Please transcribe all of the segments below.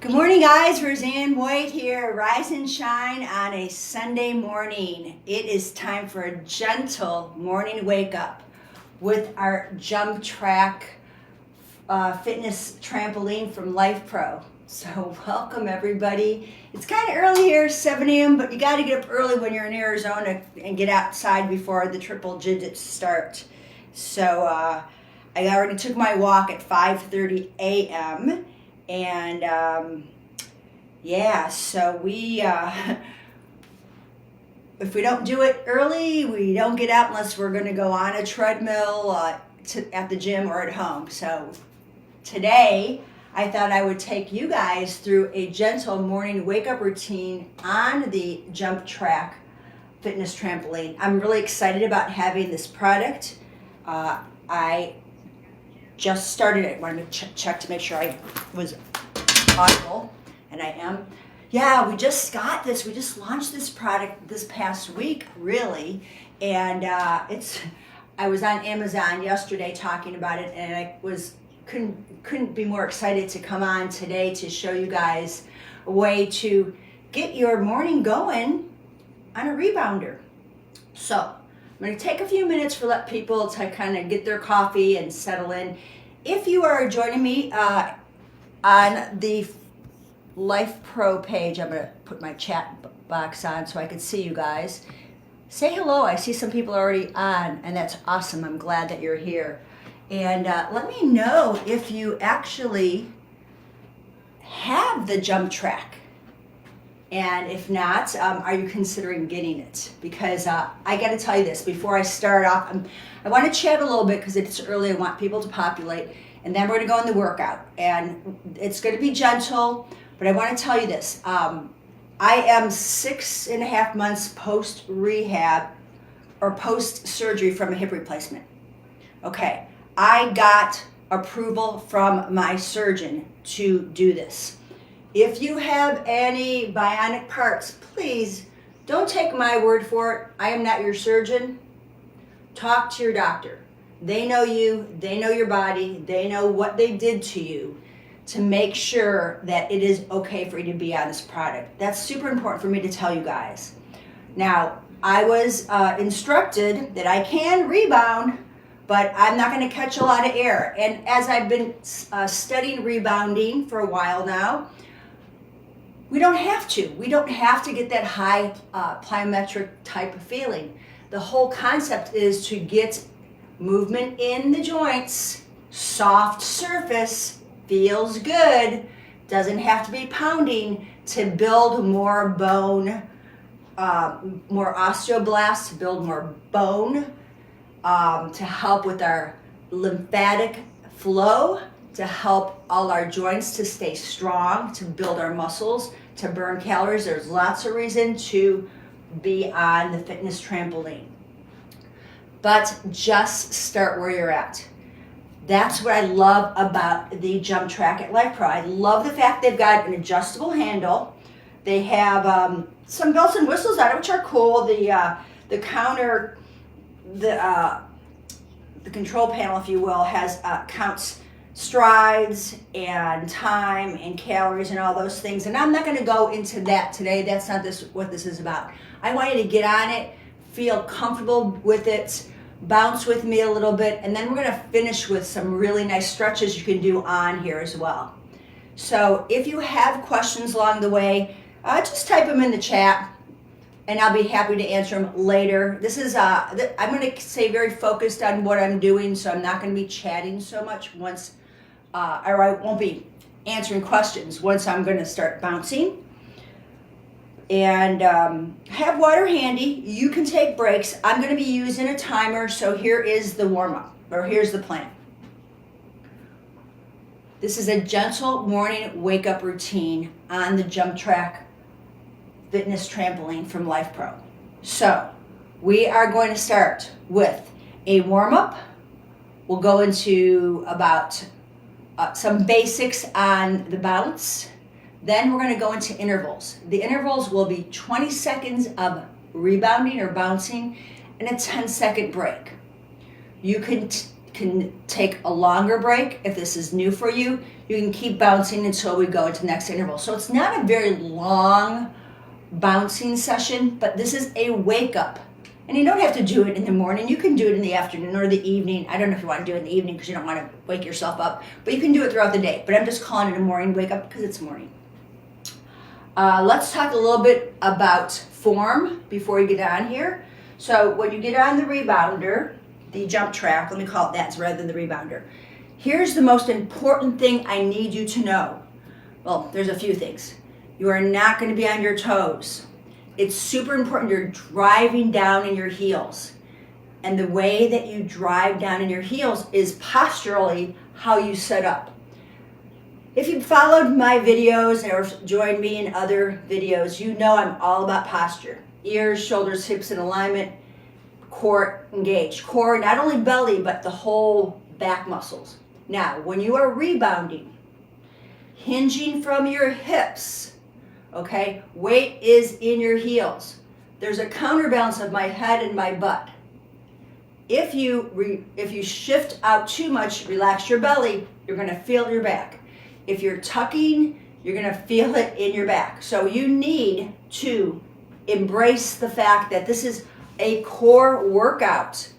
Good morning, guys. Roseann White here. Rise and shine on a Sunday morning. It is time for a gentle morning wake up with our JumpTrack fitness trampoline from Lifepro. So welcome, everybody. It's kind of early here, 7 a.m., but you got to get up early when you're in Arizona and get outside before the triple digits start. So I already took my walk at 5:30 a.m. And so we, if we don't do it early, we don't get out unless we're going to go on a treadmill at the gym or at home. So today, I thought I would take you guys through a gentle morning wake-up routine on the JumpTrack fitness trampoline. I'm really excited about having this product. I just started it. I wanted to check to make sure I was audible, and I am. Yeah, we just got this. We just launched this product this past week, really, and I was on Amazon yesterday talking about it, and I couldn't be more excited to come on today to show you guys a way to get your morning going on a rebounder. So I'm going to take a few minutes for let people to kind of get their coffee and settle in. If you are joining me on the Lifepro page, I'm going to put my chat box on so I can see you guys. Say hello. I see some people already on, and that's awesome. I'm glad that you're here. And let me know if you actually have the JumpTrack. And if not, are you considering getting it? Because I got to tell you this, before I start off, I want to chat a little bit because it's early. I want people to populate. And then we're going to go in the workout. And it's going to be gentle, but I want to tell you this. I am 6.5 months post-rehab or post-surgery from a hip replacement. Okay, I got approval from my surgeon to do this. If you have any bionic parts, please don't take my word for it. I am not your surgeon. Talk to your doctor. They know you, they know your body, they know what they did to you to make sure that it is okay for you to be on this product. That's super important for me to tell you guys. Now, I was instructed that I can rebound, but I'm not going to catch a lot of air. And as I've been studying rebounding for a while now, we don't have to. We don't have to get that high plyometric type of feeling. The whole concept is to get movement in the joints, soft surface, feels good, doesn't have to be pounding to build more bone, more osteoblasts, to build more bone, to help with our lymphatic flow, to help all our joints to stay strong, to build our muscles, to burn calories. There's lots of reason to be on the fitness trampoline. But just start where you're at. That's what I love about the JumpTrack at Lifepro. I love the fact they've got an adjustable handle. They have some bells and whistles on it, which are cool. The counter, the control panel, if you will, has counts strides and time and calories and all those things. And I'm not going to go into that today. That's not what this is about. I want you to get on it, feel comfortable with it, bounce with me a little bit, and then we're going to finish with some really nice stretches you can do on here as well. So if you have questions along the way, just type them in the chat, and I'll be happy to answer them later. This is, I'm going to stay very focused on what I'm doing, so I'm not going to be chatting so much once, or I won't be answering questions once I'm going to start bouncing. And have water handy. You can take breaks. I'm going to be using a timer, so here is the warm-up, or here's the plan. This is a gentle morning wake-up routine on the JumpTrack fitness trampoline from Lifepro. So we are going to start with a warm-up. We'll go into about some basics on the bounce. Then we're going to go into intervals. The intervals will be 20 seconds of rebounding or bouncing and a 10-second break. You can can take a longer break. If this is new for you, you can keep bouncing until we go into the next interval. So it's not a very long bouncing session, but this is a wake up. And you don't have to do it in the morning. You can do it in the afternoon or the evening. I don't know if you want to do it in the evening because you don't want to wake yourself up, but you can do it throughout the day. But I'm just calling it a morning wake up because it's morning. Let's talk a little bit about form before you get on here. So when you get on the rebounder, the JumpTrack, let me call it that rather than the rebounder. Here's the most important thing I need you to know. Well, there's a few things. You are not going to be on your toes. It's super important you're driving down in your heels. And the way that you drive down in your heels is posturally how you set up. If you've followed my videos or joined me in other videos, you know I'm all about posture. Ears, shoulders, hips in alignment, core engaged. Core, not only belly, but the whole back muscles. Now, when you are rebounding, hinging from your hips, okay, weight is in your heels. There's a counterbalance of my head and my butt. If you shift out too much, relax your belly, you're going to feel your back. If you're tucking, you're going to feel it in your back. So you need to embrace the fact that this is a core workout.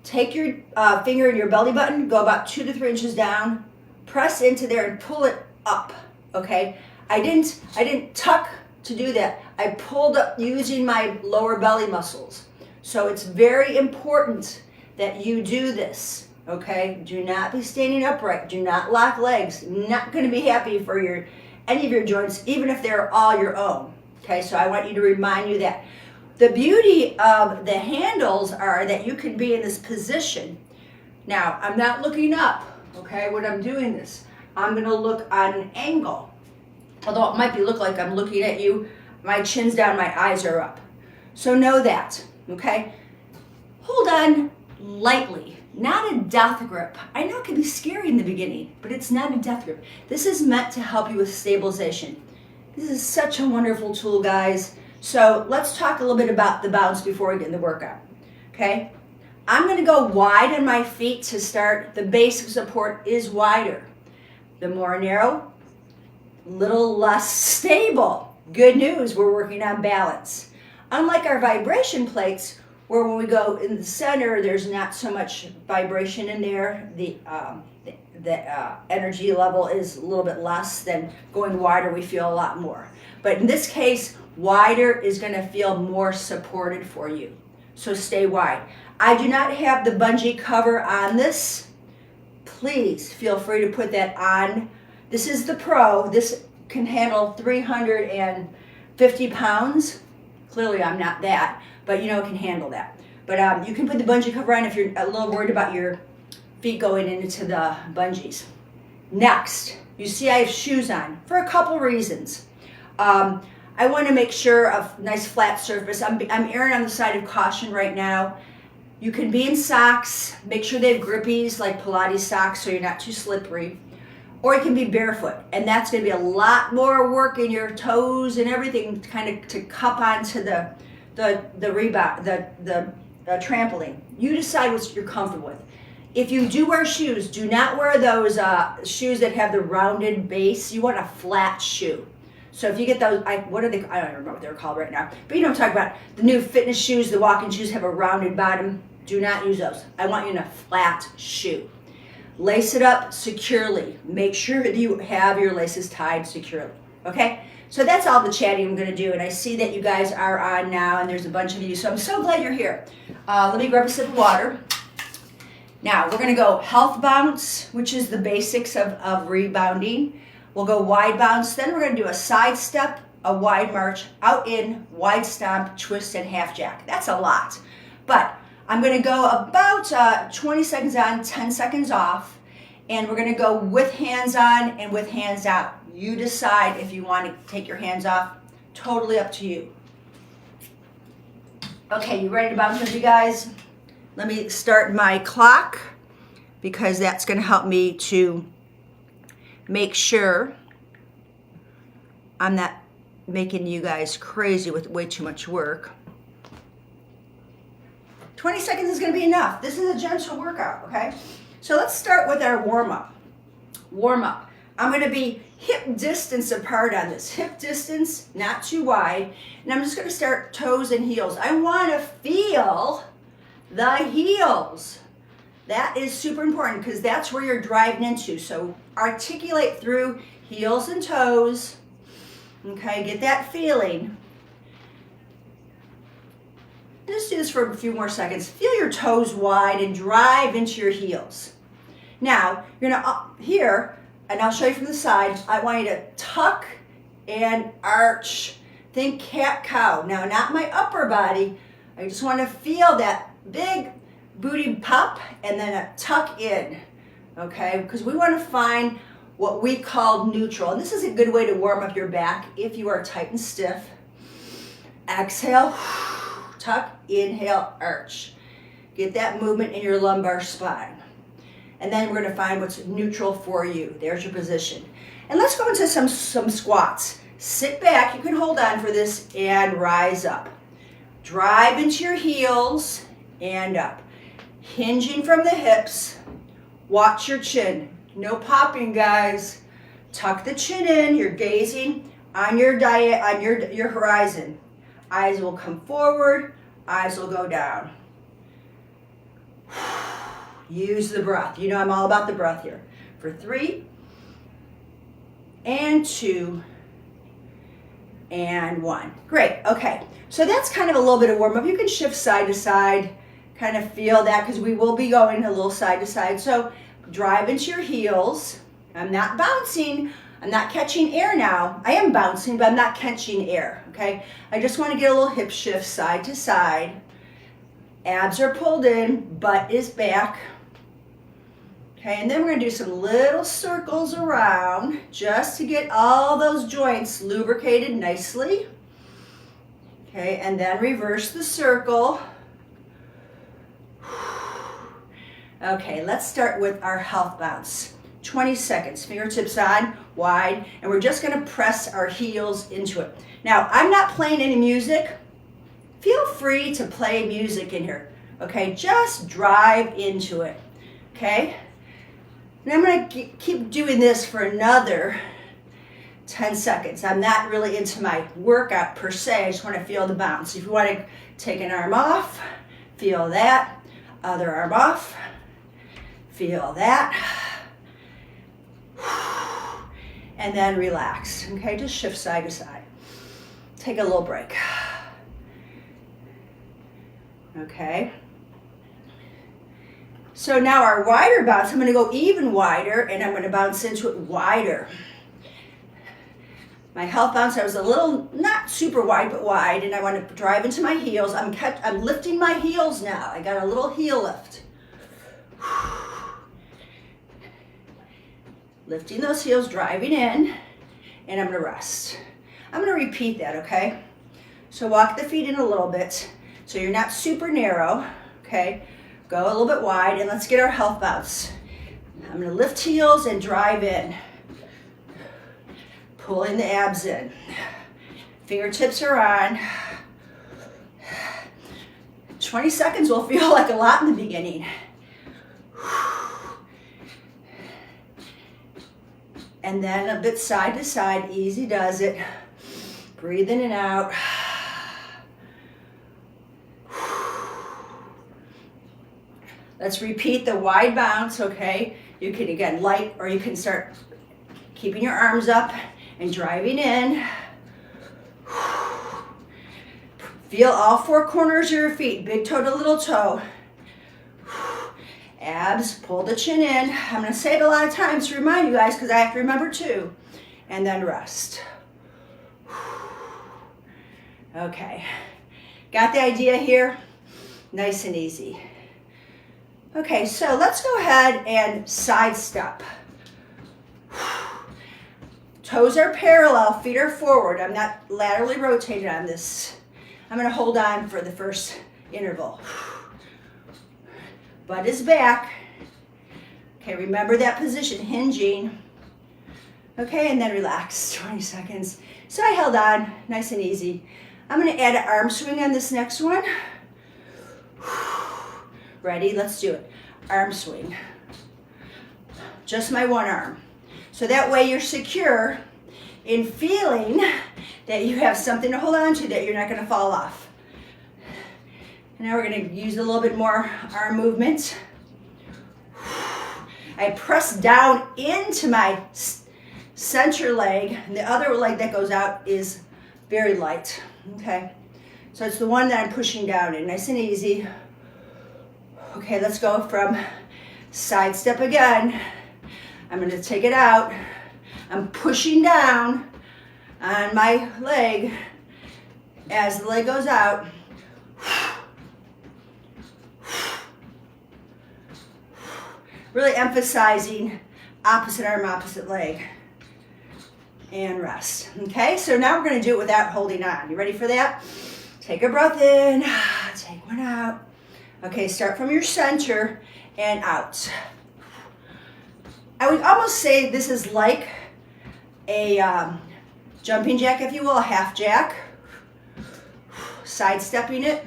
Take your finger in your belly button, go about 2 to 3 inches down, press into there and pull it up, okay? I didn't tuck to do that. I pulled up using my lower belly muscles. So it's very important that you do this, okay? Do not be standing upright. Do not lock legs. Not going to be happy for any of your joints, even if they're all your own, okay? So I want you to remind you that. The beauty of the handles are that you can be in this position. Now, I'm not looking up, okay, when I'm doing this. I'm going to look on an angle. Although it might look like I'm looking at you, my chin's down, my eyes are up. So know that, okay? Hold on lightly, not a death grip. I know it can be scary in the beginning, but it's not a death grip. This is meant to help you with stabilization. This is such a wonderful tool, guys. So let's talk a little bit about the bounce before we get in the workout, okay? I'm gonna go wide on my feet to start. The basic support is wider. The more narrow, little less stable. Good news, we're working on balance. Unlike our vibration plates, where when we go in the center, there's not so much vibration in there. The energy level is a little bit less than going wider, we feel a lot more. But in this case, wider is gonna feel more supported for you. So stay wide. I do not have the bungee cover on this. Please feel free to put that on. This is the Pro. This can handle 350 pounds. Clearly I'm not that, but you know it can handle that. But you can put the bungee cover on if you're a little worried about your feet going into the bungees. Next, you see I have shoes on for a couple reasons. I want to make sure a nice flat surface. I'm erring on the side of caution right now. You can be in socks. Make sure they have grippies like Pilates socks so you're not too slippery. Or you can be barefoot, and that's going to be a lot more work in your toes and everything, kind of to cup onto the rebound, the trampoline. You decide what you're comfortable with. If you do wear shoes, do not wear those shoes that have the rounded base. You want a flat shoe. So if you get those, what are they? I don't remember what they're called right now. But you know what I'm talking about. The new fitness shoes, the walking shoes have a rounded bottom. Do not use those. I want you in a flat shoe. Lace it up securely. Make sure that you have your laces tied securely. Okay? So that's all the chatting I'm going to do. And I see that you guys are on now, and there's a bunch of you. So I'm so glad you're here. Let me grab a sip of water. Now, we're going to go health bounce, which is the basics of rebounding. We'll go wide bounce. Then we're going to do a side step, a wide march, out in, wide stomp, twist, and half jack. That's a lot. But I'm going to go about 20 seconds on, 10 seconds off. And we're going to go with hands on and with hands out. You decide if you want to take your hands off. Totally up to you. Okay, you ready to bounce with you guys? Let me start my clock because that's going to help me to make sure I'm not making you guys crazy with way too much work. 20 seconds is gonna be enough. This is a gentle workout, okay? So let's start with our warm-up. Warm-up. I'm gonna be hip distance apart on this. Hip distance, not too wide. And I'm just gonna start toes and heels. I wanna feel the heels. That is super important because that's where you're driving into. So articulate through heels and toes. Okay, get that feeling. Just do this for a few more seconds. Feel your toes wide and drive into your heels. Now, you're gonna, here, and I'll show you from the side, I want you to tuck and arch. Think cat-cow. Now, not my upper body. I just want to feel that big booty pop and then a tuck in, okay? Because we want to find what we call neutral. And this is a good way to warm up your back if you are tight and stiff. Exhale, tuck, inhale, arch. Get that movement in your lumbar spine. And then we're gonna find what's neutral for you. There's your position. And let's go into some squats. Sit back, you can hold on for this, and rise up. Drive into your heels and up. Hinging from the hips. Watch your chin. No popping, guys. Tuck the chin in. You're gazing on your horizon. Eyes will come forward. Eyes will go down. Use the breath. You know I'm all about the breath here. For 3 and 2 and 1. Great. Okay. So that's kind of a little bit of warm up. You can shift side to side. Kind of feel that because we will be going a little side to side. So drive into your heels. I'm not bouncing. I'm not catching air now. I am bouncing, but I'm not catching air, okay? I just want to get a little hip shift side to side. Abs are pulled in, butt is back. Okay, and then we're going to do some little circles around just to get all those joints lubricated nicely. Okay, and then reverse the circle. Okay, let's start with our health bounce. 20 seconds, fingertips on, wide, and we're just gonna press our heels into it. Now, I'm not playing any music. Feel free to play music in here, okay? Just drive into it, okay? And I'm gonna keep doing this for another 10 seconds. I'm not really into my workout per se, I just wanna feel the bounce. If you wanna take an arm off, feel that. Other arm off, feel that. And then relax, okay? Just shift side to side. Take a little break. Okay. So now our wider bounce, I'm gonna go even wider and I'm gonna bounce into it wider. My health bounce, I was a little, not super wide, but wide, and I want to drive into my heels. I'm lifting my heels now. I got a little heel lift. Lifting those heels, driving in, and I'm gonna rest. I'm gonna repeat that, okay? So walk the feet in a little bit, so you're not super narrow, okay? Go a little bit wide, and let's get our health bounce. I'm gonna lift heels and drive in. Pulling the abs in. Fingertips are on. 20 seconds will feel like a lot in the beginning. And then a bit side to side, easy does it. Breathe in and out. Let's repeat the wide bounce, okay? You can, again, light, or you can start keeping your arms up and driving in. Feel all 4 corners of your feet, big toe to little toe. Abs, pull the chin in. I'm gonna say it a lot of times to remind you guys because I have to remember too. And then rest. Okay, got the idea here? Nice and easy. Okay, so let's go ahead and side step. Toes are parallel, feet are forward. I'm not laterally rotated on this. I'm gonna hold on for the first interval. Butt is back. Okay, remember that position, hinging. Okay, and then relax, 20 seconds. So I held on, nice and easy. I'm gonna add an arm swing on this next one. Ready? Let's do it. Arm swing. Just my one arm. So that way you're secure in feeling that you have something to hold on to, that you're not going to fall off. And now we're going to use a little bit more arm movement. I press down into my center leg, and the other leg that goes out is very light. Okay, so it's the one that I'm pushing down in, nice and easy. Okay, let's go from side step again. I'm going to take it out. I'm pushing down on my leg as the leg goes out. Really emphasizing opposite arm, opposite leg. And rest. Okay, so now we're going to do it without holding on. You ready for that? Take a breath in, take one out. Okay, start from your center and out. I would almost say this is like a jumping jack, if you will, a half jack. Sidestepping it.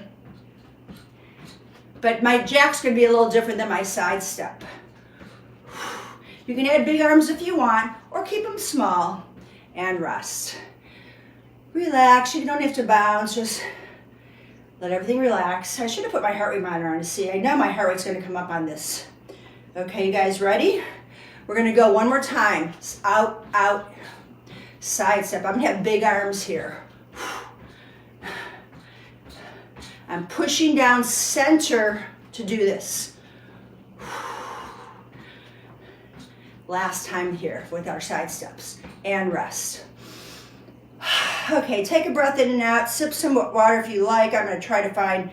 But my jack's going to be a little different than my side step. You can add big arms if you want, or keep them small. And rest. Relax, you don't have to bounce, just let everything relax. I should have put my heart rate monitor on to see. I know my heart rate's going to come up on this. Okay, you guys ready? We're going to go one more time. Out, out, side step. I'm going to have big arms here. I'm pushing down center to do this. Last time here with our side steps. And rest. Okay, take a breath in and out. Sip some water if you like. I'm going to try to find,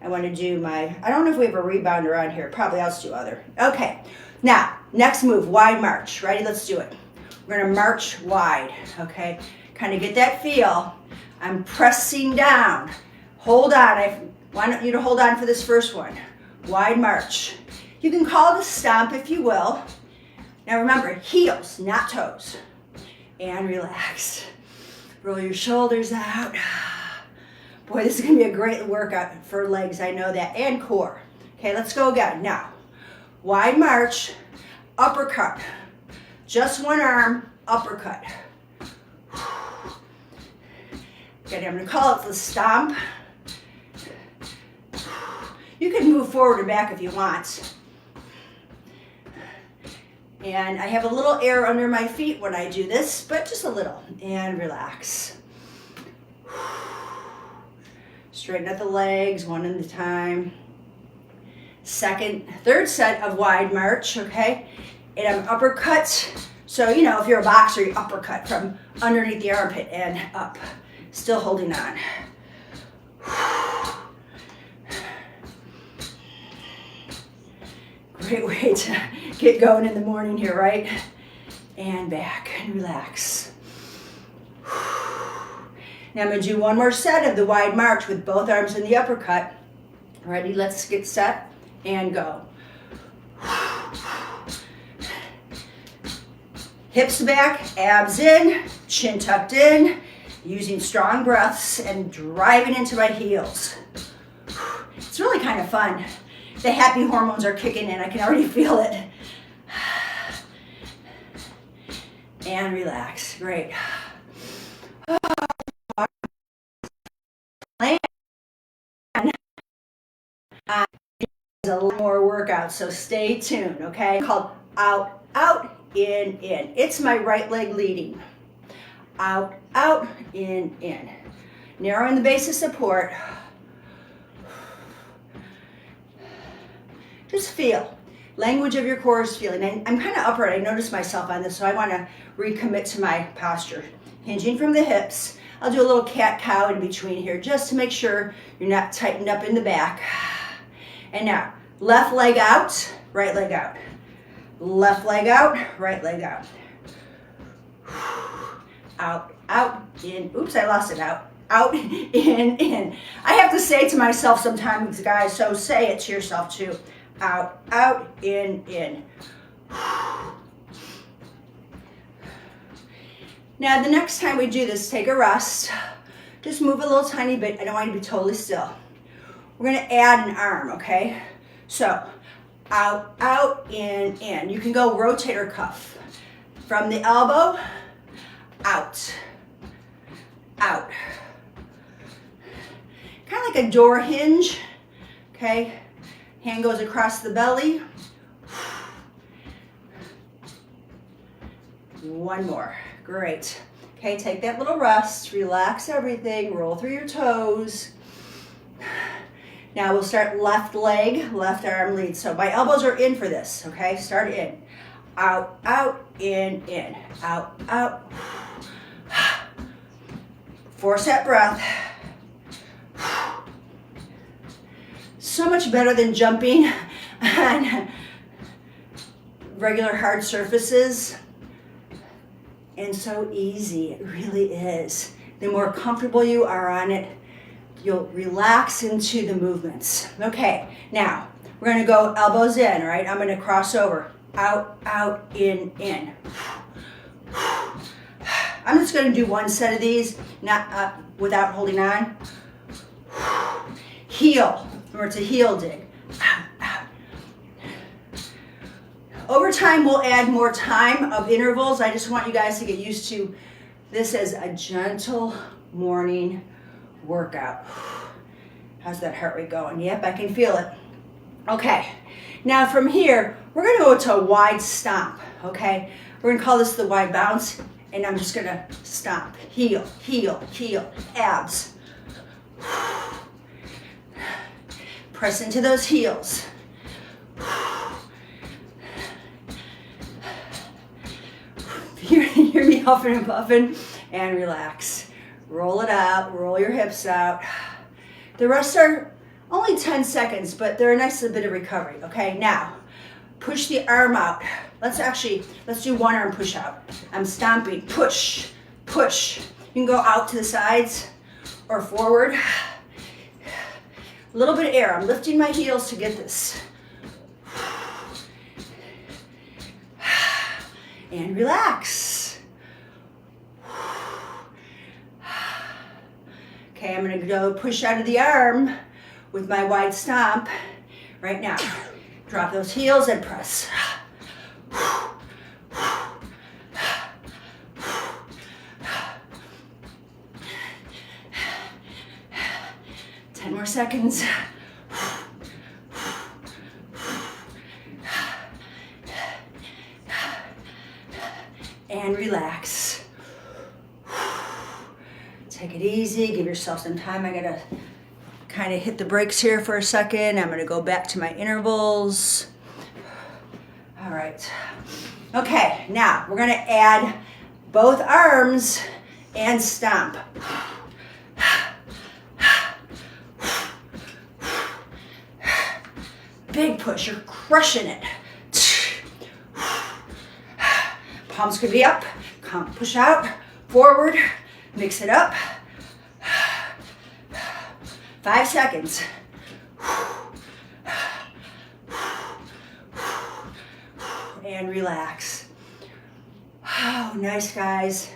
I want to do my, I don't know if we have a rebounder on here. Probably I'll do other. Okay, now, next move, wide march. Ready? Let's do it. We're going to march wide, okay? Kind of get that feel. I'm pressing down. Hold on. I want you to hold on for this first one. Wide march. You can call it a stomp if you will. Now remember, heels, not toes. And relax. Roll your shoulders out. Boy, this is going to be a great workout for legs, I know that, and core. Okay, let's go again. Now, wide march, uppercut. Just one arm, uppercut. Okay, I'm going to call it the stomp. You can move forward and back if you want. And I have a little air under my feet when I do this, but just a little. And relax. Straighten out the legs one at a time. Third set of wide march, okay? And I'm uppercut. So, you know, if you're a boxer, you uppercut from underneath the armpit and up. Still holding on. Great way to get going in the morning here, right? And back and relax. Now I'm going to do one more set of the wide march with both arms in the uppercut. Ready? Let's get set and go. Hips back, abs in, chin tucked in, using strong breaths and driving into my heels. It's really kind of fun. The happy hormones are kicking in. I can already feel it. And relax. Great. A lot more workout, so stay tuned, okay? Called out, out, in, in. It's my right leg leading. Out, out, in, in. Narrowing the base of support. Just feel. Language of your core is feeling. I'm kind of upright. I notice myself on this, so I want to recommit to my posture. Hinging from the hips. I'll do a little cat-cow in between here just to make sure you're not tightened up in the back. And now, left leg out, right leg out. Left leg out, right leg out. Out, out, in. Oops, I lost it. Out, out, in. I have to say it to myself sometimes, guys, so say it to yourself too. Out, out, in, in. Now, the next time we do this, take a rest. Just move a little tiny bit. I don't want you to be totally still. We're going to add an arm, okay? So out, out, in. You can go rotator cuff. From the elbow, out, out. Kind of like a door hinge, okay? Hand goes across the belly. One more, great. Okay, take that little rest, relax everything, roll through your toes. Now we'll start left leg, left arm lead. So my elbows are in for this, okay? Start in. Out, out, in, out, out. Force that breath. So much better than jumping on regular hard surfaces. And so easy, it really is. The more comfortable you are on it, you'll relax into the movements. Okay, now we're gonna go elbows in, right? I'm gonna cross over. Out, out, in. I'm just gonna do one set of these, not without holding on. Heel, remember it's a heel dig. Out, out. Over time, we'll add more time of intervals. I just want you guys to get used to this as a gentle morning workout. How's that heart rate going? Yep, I can feel it. Okay, now from here, we're gonna go to a wide stomp, okay? We're gonna call this the wide bounce, and I'm just gonna stomp. Heel, heel, heel, abs. Press into those heels. Hear me huffing and puffing, and relax. Roll it out, roll your hips out. The rest are only 10 seconds, but they're a nice little bit of recovery, okay? Now, push the arm out. Let's do one arm push out. I'm stomping, push, push. You can go out to the sides or forward. A little bit of air, I'm lifting my heels to get this. And relax. Okay, I'm gonna go push out of the arm with my wide stomp right now. Drop those heels and press. 10 more seconds. And relax. Take it easy, give yourself some time. I gotta kind of hit the brakes here for a second. I'm gonna go back to my intervals. All right. Okay, now we're gonna add both arms and stomp. Big push, you're crushing it. Palms could be up, come push out, forward, mix it up. 5 seconds. And relax. Oh, nice, guys.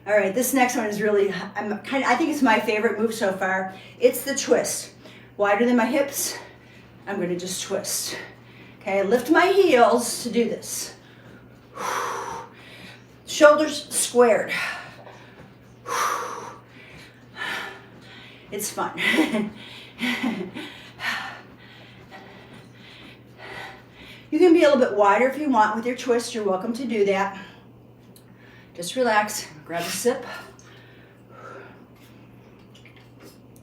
All right, this next one is really, I think it's my favorite move so far. It's the twist. Wider than my hips, I'm gonna just twist. Okay, lift my heels to do this. Shoulders squared. It's fun. You can be a little bit wider if you want with your twist. You're welcome to do that. Just relax, grab a sip.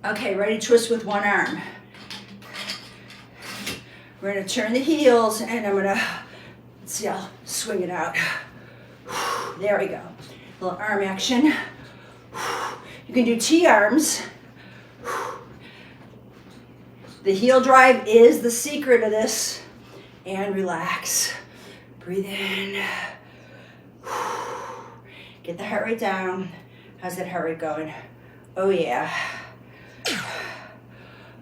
Okay, ready to twist with one arm. We're gonna turn the heels and I'm gonna, let's see, I'll swing it out. There we go. A little arm action. You can do T-arms. The heel drive is the secret of this. And relax. Breathe in. Get the heart rate down. How's that heart rate going? Oh yeah.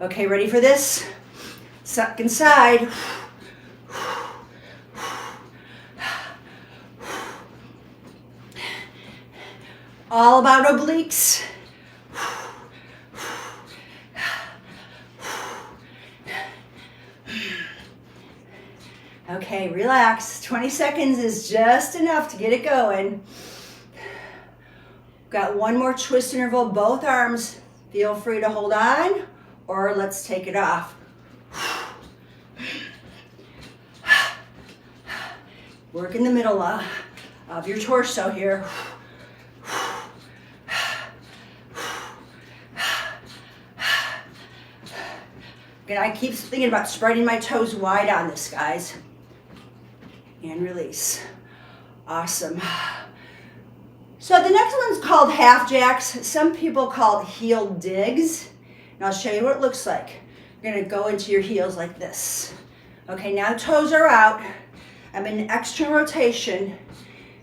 Okay, ready for this? Second side. All about obliques. Okay, relax. 20 seconds is just enough to get it going. Got one more twist interval, both arms. Feel free to hold on, or let's take it off. Work in the middle of your torso here. Again, I keep thinking about spreading my toes wide on this, guys. And release. Awesome. So the next one's called half jacks. Some people call it heel digs. And I'll show you what it looks like. You're gonna go into your heels like this. Okay, now toes are out. I'm in external rotation.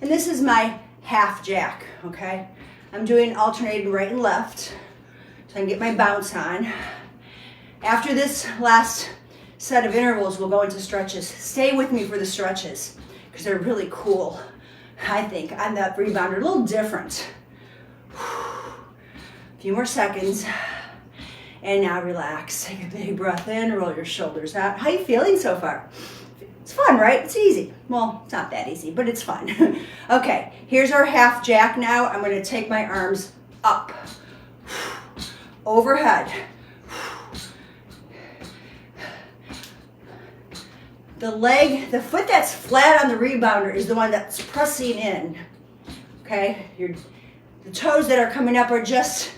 And this is my half jack, okay? I'm doing alternating right and left. So I can get my bounce on. After this last set of intervals, we'll go into stretches. Stay with me for the stretches, because they're really cool, I think, on that rebounder. A little different. A few more seconds. And now relax. Take a big breath in, roll your shoulders out. How are you feeling so far? It's fun, right? It's easy. Well, it's not that easy, but it's fun. Okay, here's our half jack now. I'm gonna take my arms up, overhead. The foot that's flat on the rebounder is the one that's pressing in, okay? The toes that are coming up are just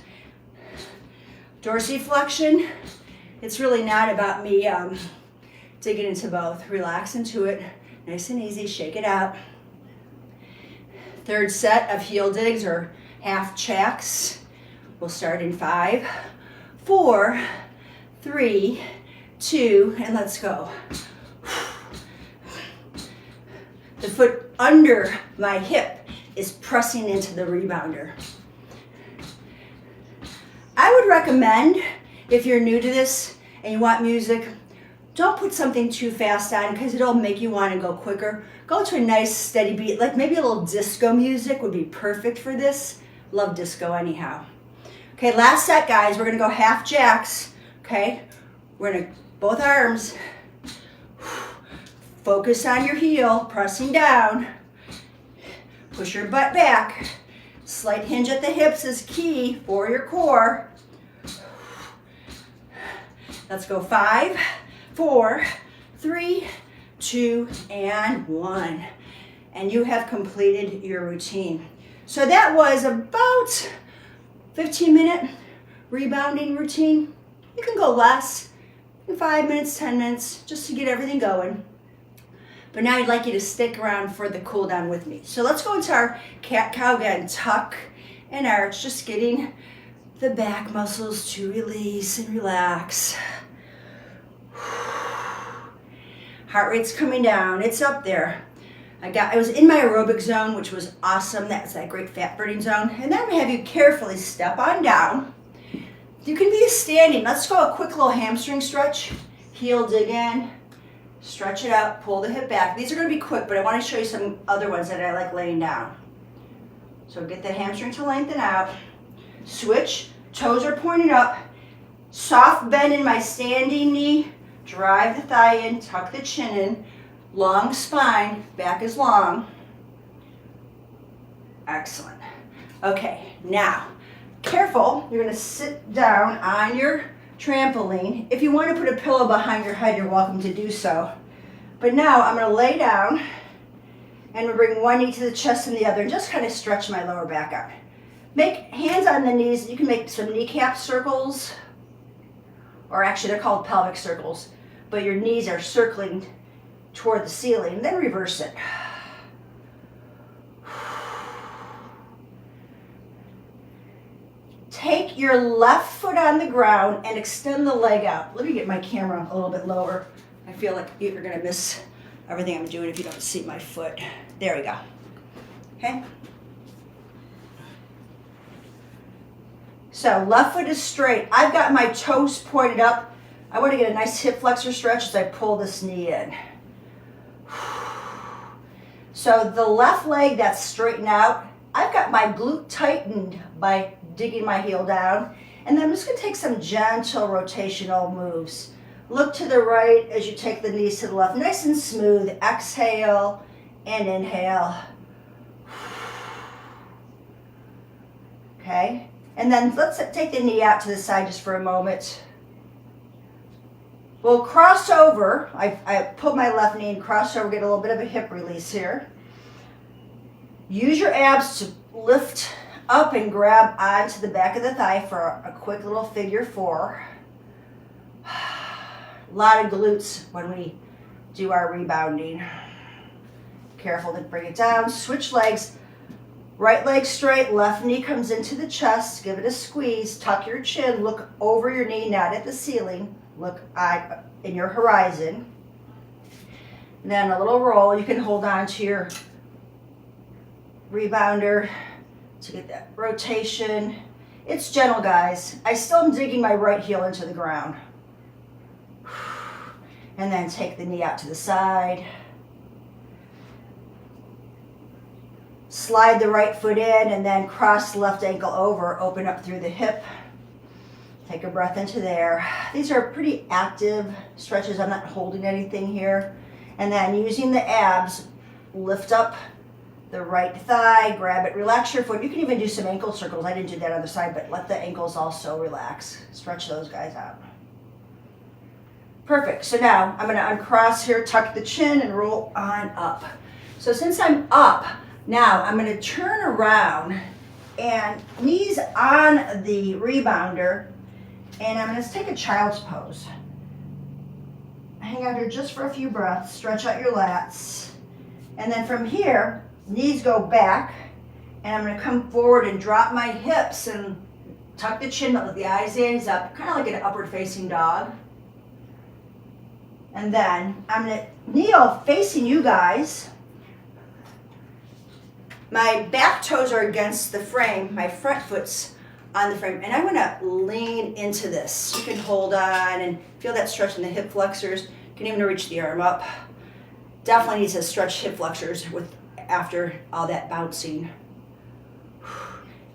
dorsiflexion. It's really not about me digging into both. Relax into it, nice and easy, shake it out. Third set of heel digs or half jacks. We'll start in 5, 4, 3, 2, and let's go. The foot under my hip is pressing into the rebounder. I would recommend, if you're new to this and you want music, don't put something too fast on because it'll make you want to go quicker. Go to a nice steady beat, like maybe a little disco music would be perfect for this. Love disco anyhow. Okay, last set, guys. We're gonna go half jacks, okay? We're gonna, both arms. Focus on your heel, pressing down. Push your butt back. Slight hinge at the hips is key for your core. Let's go 5, 4, 3, 2, and 1. And you have completed your routine. So that was about 15-minute rebounding routine. You can go less, 5 minutes, 10 minutes, just to get everything going. But now I'd like you to stick around for the cool down with me. So let's go into our cat-cow again. Tuck and arch, just getting the back muscles to release and relax. Heart rate's coming down, it's up there. I was in my aerobic zone, which was awesome. That's that great fat burning zone. And then I'm gonna have you carefully step on down. You can be standing. Let's go a quick little hamstring stretch. Heel dig in. Stretch it out, pull the hip back. These are gonna be quick, but I wanna show you some other ones that I like laying down. So get the hamstring to lengthen out. Switch, toes are pointing up. Soft bend in my standing knee. Drive the thigh in, tuck the chin in. Long spine, back is long. Excellent. Okay, now, careful, you're gonna sit down on your trampoline. If you want to put a pillow behind your head, you're welcome to do so. But now I'm going to lay down and we'll bring one knee to the chest and the other and just kind of stretch my lower back out. Make hands on the knees. You can make some kneecap circles, or actually they're called pelvic circles, but your knees are circling toward the ceiling. Then reverse it. Take your left foot on the ground and extend the leg out. Let me get my camera a little bit lower. I feel like you're gonna miss everything I'm doing if you don't see my foot. There we go. Okay? So left foot is straight. I've got my toes pointed up. I want to get a nice hip flexor stretch as I pull this knee in. So the left leg that's straightened out, I've got my glute tightened by digging my heel down. And then I'm just going to take some gentle rotational moves. Look to the right as you take the knees to the left. Nice and smooth. Exhale and inhale. Okay? And then let's take the knee out to the side just for a moment. We'll cross over. I put my left knee and cross over, get a little bit of a hip release here. Use your abs to lift up and grab onto the back of the thigh for a quick little figure 4. A lot of glutes when we do our rebounding. Careful to bring it down. Switch legs. Right leg straight, left knee comes into the chest. Give it a squeeze. Tuck your chin. Look over your knee, not at the ceiling. Look in your horizon. And then a little roll. You can hold on to your rebounder to get that rotation. It's gentle, guys. I still am digging my right heel into the ground. And then take the knee out to the side. Slide the right foot in and then cross the left ankle over, open up through the hip. Take a breath into there. These are pretty active stretches. I'm not holding anything here. And then using the abs, lift up the right thigh, grab it, relax your foot. You can even do some ankle circles. I didn't do that on the side, but let the ankles also relax. Stretch those guys out. Perfect. So now I'm going to uncross here, tuck the chin, and roll on up. So since I'm up, now I'm going to turn around and knees on the rebounder, and I'm going to take a child's pose. Hang out here just for a few breaths. Stretch out your lats. And then from here, knees go back, and I'm going to come forward and drop my hips and tuck the chin, let the eyes gaze up, kind of like an upward facing dog. And then I'm going to kneel facing you guys. My back toes are against the frame. My front foot's on the frame. And I'm going to lean into this. You can hold on and feel that stretch in the hip flexors. You can even reach the arm up. Definitely need to stretch hip flexors after all that bouncing.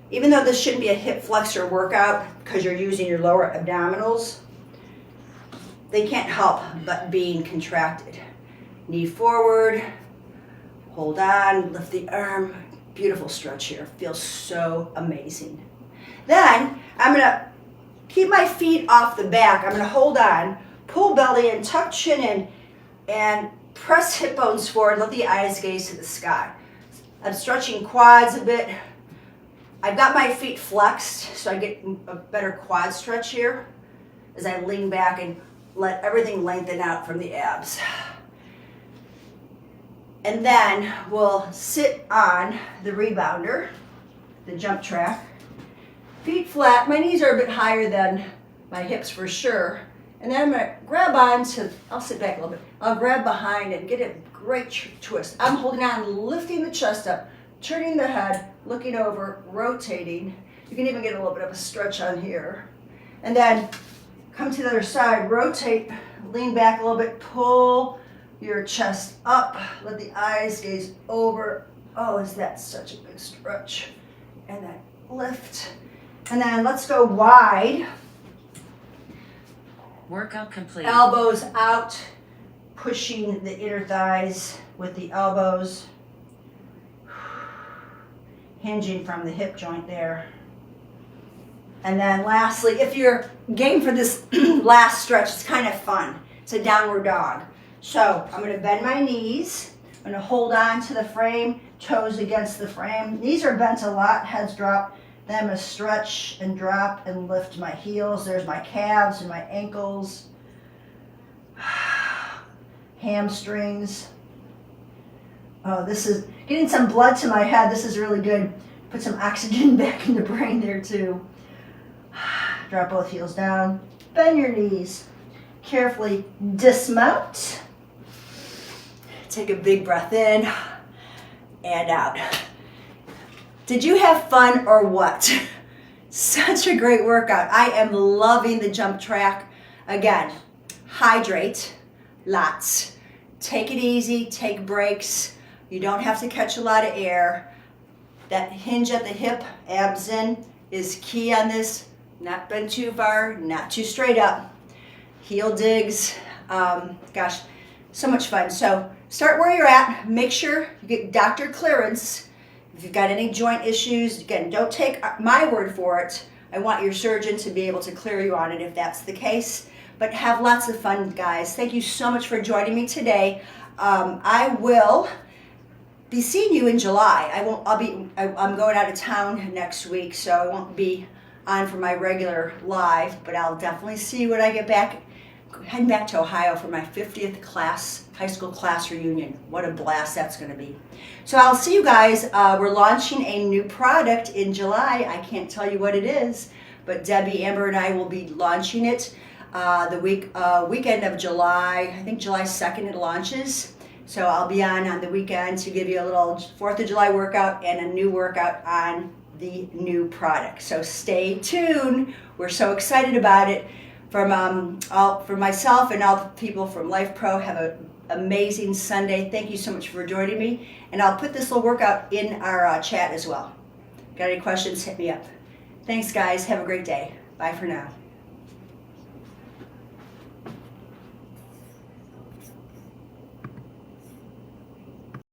Even though this shouldn't be a hip flexor workout because you're using your lower abdominals, they can't help but being contracted. Knee forward, hold on, lift the arm. Beautiful stretch here. Feels so amazing. Then I'm going to keep my feet off the back. I'm going to hold on, pull belly in, tuck chin in, and press hip bones forward. Let the eyes gaze to the sky. I'm stretching quads a bit. I've got my feet flexed, so I get a better quad stretch here as I lean back and let everything lengthen out from the abs. And then we'll sit on the rebounder, the JumpTrack. Feet flat. My knees are a bit higher than my hips for sure. And then I'm going to grab on to, I'll sit back a little bit. I'll grab behind and get a great twist. I'm holding on, lifting the chest up, turning the head, looking over, rotating. You can even get a little bit of a stretch on here. And then come to the other side, rotate, lean back a little bit, pull your chest up, let the eyes gaze over. Oh, is that such a good stretch? And then lift. And then let's go wide. Workout complete. Elbows out, pushing the inner thighs with the elbows. Hinging from the hip joint there. And then lastly, if you're game for this last stretch, it's kind of fun. It's a downward dog. So I'm going to bend my knees. I'm going to hold on to the frame, toes against the frame. Knees are bent a lot, heads drop. Then I'm going to stretch and drop and lift my heels. There's my calves and my ankles. Hamstrings. Oh, this is getting some blood to my head. This is really good. Put some oxygen back in the brain there too. Drop both heels down. Bend your knees. Carefully dismount. Take a big breath in and out. Did you have fun or what? Such a great workout. I am loving the JumpTrack. Again, hydrate lots. Take it easy, take breaks. You don't have to catch a lot of air. That hinge at the hip, abs in, is key on this. Not bend too far, not too straight up. heel digs. Gosh, so much fun. So start where you're at. Make sure you get doctor clearance. If you've got any joint issues, again, don't take my word for it. I want your surgeon to be able to clear you on it if that's the case. But have lots of fun, guys. Thank you so much for joining me today. I will be seeing you in July. I'm going out of town next week, so I won't be on for my regular live, but I'll definitely see you when I get back. Heading back to Ohio for my 50th high school class reunion. What a blast that's going to be. So I'll see you guys. We're launching a new product in July. I can't tell you what it is, but Debbie, Amber, and I will be launching it the weekend of July. I think July 2nd it launches. So I'll be on the weekend to give you a little 4th of July workout and a new workout on the new product. So stay tuned. We're so excited about it. For myself and all the people from Lifepro, have an amazing Sunday. Thank you so much for joining me. And I'll put this little workout in our chat as well. Got any questions, hit me up. Thanks, guys. Have a great day. Bye for now.